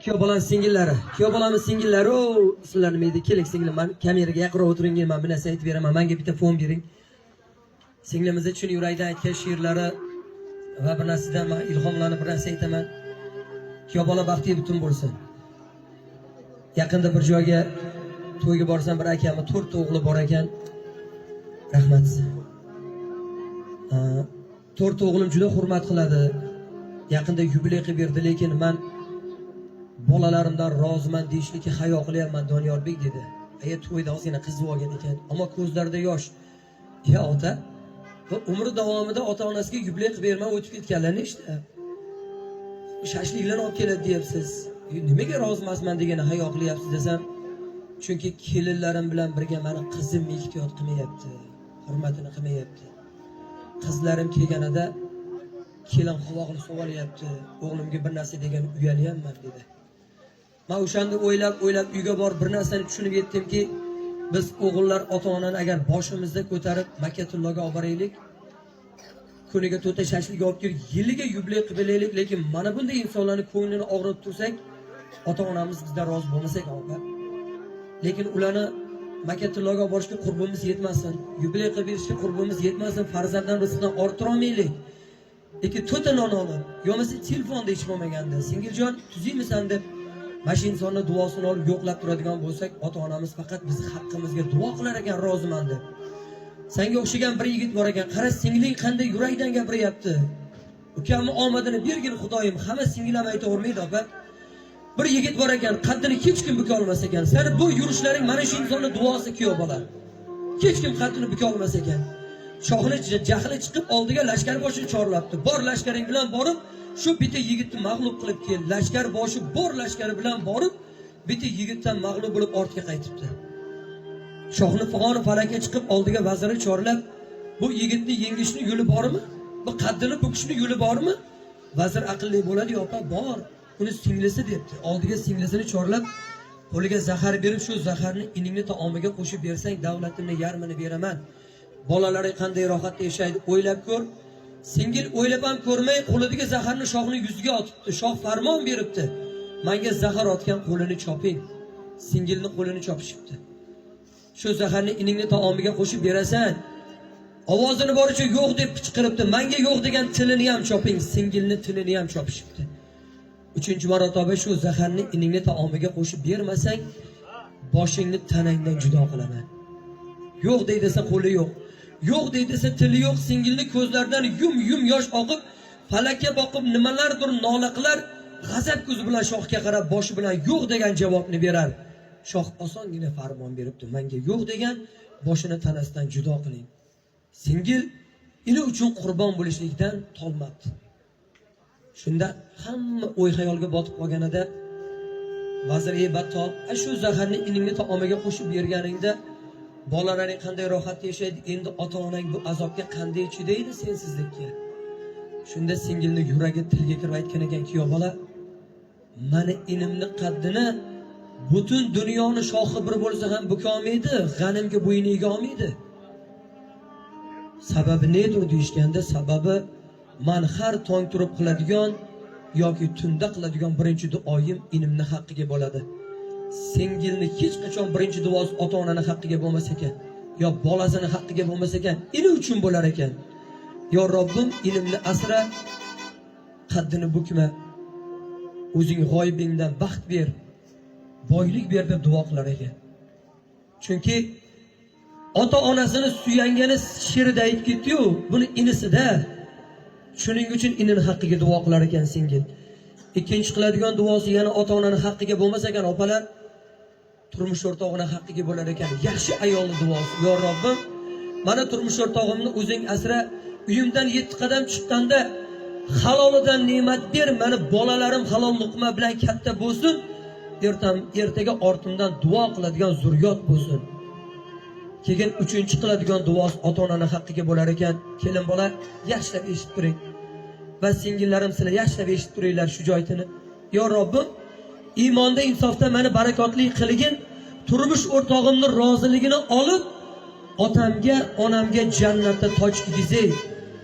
Kuyov bolam singillari. Kuyov bolamning singillari, o sizlar nima edi? Keling singlim, men kameraga yaqinroq o'tiring, men bir narsa aytib beraman. Menga bitta fon bering. Singlimizning chun yurakdan aytgan she'rlari va bir narsadan men ilhomlanib bir narsa aytaman. Kuyov bola baxtli butun bo'lsin. Yaqinda bir joyga to'yga borsam, bir akamning 4 o'g'li bor ekan. Rahmat. 4 o'g'lim juda hurmat qiladi. Yaqinda yubiley qilib berdi, lekin men bolalarimdan roziman deyishlikka hayo qilyapman. Doniyorbek dedi. To'yda ozgina qizib olgan ekan, ammo ko'zlarida yosh. Ya ota, va umri davomida ota-onasiga yubiley qilib bermay o'tib ketganlarni ishda. Shashliklarni olib keladi deyapsiz. Nimaga rozi emasman degani hayo qilyapsiz desam, chunki kelinlarim bilan birga meni qizim ehtiyot qilmayapti, hurmatini qilmayapti. Qizlarim kelganida kelin quvog'ini so'valyapti, o'g'limga bir narsa degan uyalyapman dedi. Men o'shanda o'ylab uyga borib bir narsani tushunib yetdimki, biz o'g'illar ota-onani agar boshimizda ko'tarib Makkatullohga olib boraylik, kuniga 4 shashlik olib kelib, yiliga yubiley qilib belaylik, lekin mana bunday insonlarning ko'nglini og'ritib tursak, ota-onamiz bizdan rozi bo'lmasak opa. Lekin ularni Makkatullohga olib borishga qurbimiz yetmasin, yubiley qilib berishga qurbimiz yetmasin, farzanddan rizqdan orttira olmaylik. Lekin 4 non olib, yo'masa telefonda ish bo'lmaganda, singiljon tuzaymisan deb Mash insonni duosini olib yo'qlab turadigan bo'lsak, ota-onamiz faqat bizni haqqimizga duo qilar ekan, roziman deb. Senga o'xshagan bir yigit bor ekan, qara singling qanday yurakdan gapiryapti. Ukamni omadini bergin Xudoyim, hamma singillar ayta olmaydi opa. Bir yigit bor ekan, qaddini hech kim buka olmas ekan. Seni bu yurishlaring mana shu insonning duosi kuyov bola. Hech kim qaddini buka olmas ekan. Shohni jahli chiqib oldiga lashkar boshini chorlabdi. Bor lashkaring bilan borib, shu bitta yigitni mag'lub qilib kel. Lashkar boshi bor lashkari bilan borib, bitta yigitdan mag'lub bo'lib ortga qaytibdi. Shohni fig'oni falakka chiqib oldiga vaziri chorlab, bu yigitni yengishni yo'li bormi? Bu qaddini bukishni yo'li bormi? Vazir aqlli bo'ladi, opa, bor. Uni singlisi debdi. Oldiga singlisini chorlab, qo'liga zahar berib, shu zaharni iningni taomiga qo'shib bersang, davlatimni yarmini beraman. Bolalari qanday rohatda yashaydi, o'ylab ko'r. Singil o'ylab ham ko'rmay, qo'lidagi zaharni shohning yuziga otibdi. Shoh farmon beribdi. Menga zahar otgan qo'lini choping. Singilni qo'lini chopishibdi. Shu zaharni iningni taomiga qo'shib berasan, ovozini boricha yo'q deb qichqiribdi. Menga yo'q degan tilini ham choping, singilni tilini ham chopishibdi. 3-marotaba shu zaharni iningni taomiga qo'shib bermasang, boshingni tanangdan judo qilaman. Yo'q dey desa qo'li yo'q. Yo'q dey desa tili yo'q. Singilni ko'zlaridan yum yosh oqib, falakka boqib nimalardir nola qilar, g'azab ko'zi bilan shohga qarab boshi bilan yo'q degan javobni berar. Shoh osongina farmon beribdi. Menga yo'q degan, boshini tanasidan judo qiling. Singil ini uchun qurbon bo'lishlikdan tolmabdi. Shunda hamma o'y xayolga botib qolganida vazir battob, shu zaharni iningni taomiga qo'shib berganingda bolalaring qanday rohatda yashaydi, endi ota-onang bu azobga qanday chidaydi sensizlikka. Shunda singilni yuragi tilga kirib aytgan ekan, kuyov bola, meni inimni qaddini butun dunyoni shohi bir bo'lsa ham buka olmaydi, g'animga bo'yini ega olmaydi. Sababi nedir deyishganda, sababi men har tong turib qiladigan yoki tunda qiladigan birinchi duoyim inimni haqqiga bo'ladi. Singilni hech qachon birinchi duosi ota-onaning haqqiga bo'lmas ekan, yo bolasini haqqiga bo'lmas ekan, ini uchun bo'lar ekan. Yo Robbim, inimni asra, qaddini bukma. O'zing g'oyibingdan baxt ber, boylik ber deb duo qilar ekan. Chunki ota-onasini suyangani she'rida aytib ketdi-yu, buni inisida. Shuning uchun inini haqqiga duo qilar ekan singil. Ikkinchi qiladigan duosi yana ota-onaning haqqiga bo'lmas ekan, opalar, turmush o'rtog'ining haqqiga bo'lar ekan. Yaxshi ayolning duosi. Yo Robbim, mana turmush o'rtog'imni o'zing asra, uyimdan 7 qadam chiqqanda halolidan ne'mat ber, meni bolalarim halol luqma bilan katta bo'lsin. Ertaga ortimdan duo qiladigan zurriyot bo'lsin. Keyin 3-chi qiladigan duosi ota-onaning haqqiga bo'lar ekan. Kelin bola, yaxshilab eshitib turing. Va singillarim sizlar yaxshilab eshitib turinglar shu joytini. Yo Robbim, iymonda insofda meni barakotli qiligin, turmush o'rtog'imning roziligini olib, otamga, onamga jannatda toj kiygizay.